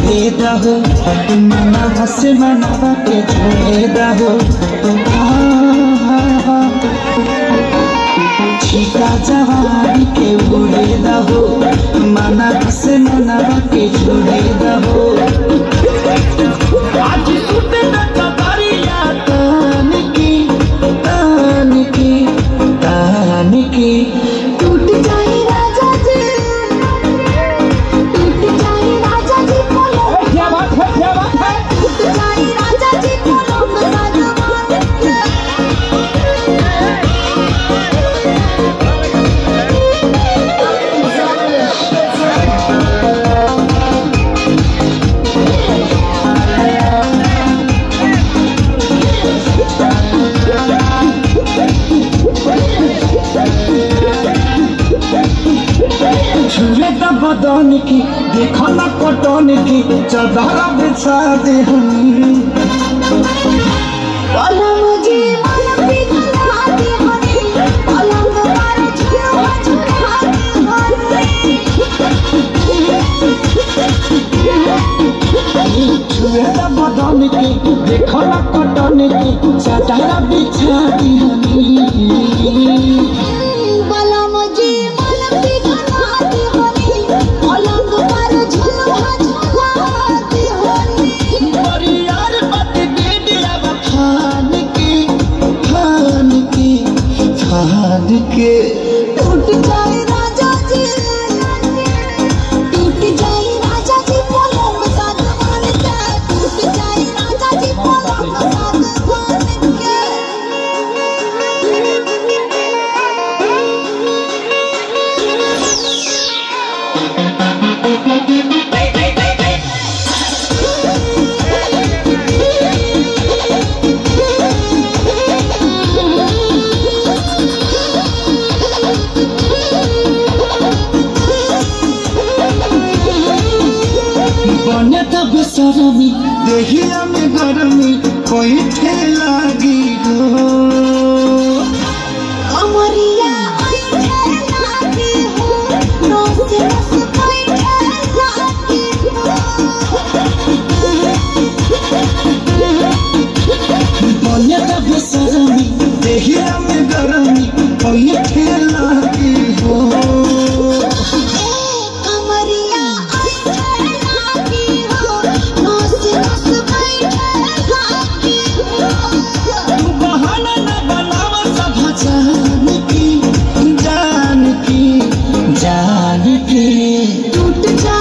जोड़े दहो मनवा से मनवा के जोड़े दहो छिका जवानी के उड़े दहो मनवा से मनवा के जोड़े दहो आज सुते न कबरिया तान की टूट जाए राजा जी, टूट जाए राजा जी पलंग। क्या बात है टूट जाए राजा जी पलंग साजवान के। छुए त बदन की देखो न कटन की चदरा बिछा दे पलंग जी मन पिघला दे हनी, पलंग पर झुलवा झुला दे हनी। छुए त बदन की देखो न कटन की चदरा बिछा दे पलंग जी मन पिघला दे हनी, पलंग पर झुलवा झुला दे हनी। यार पत दे दिया खान के टूट जाए राजा जी, टूट जाए राजा जी पलंग सागवान के। टूट जाए राजा जी पलंग सागवान के। बने त बेसरमी देहिया में गरमी कोई लागी हो अमरिया ऐठे लागी हो, रोज रस बैठे लागी बने त बेसरमी देहिया में गरमी कोई लागी हो अमरिया ऐठे लागी हो, रोज रस बैठे लागी तू बहाना न बनावा सब जान की टूट जा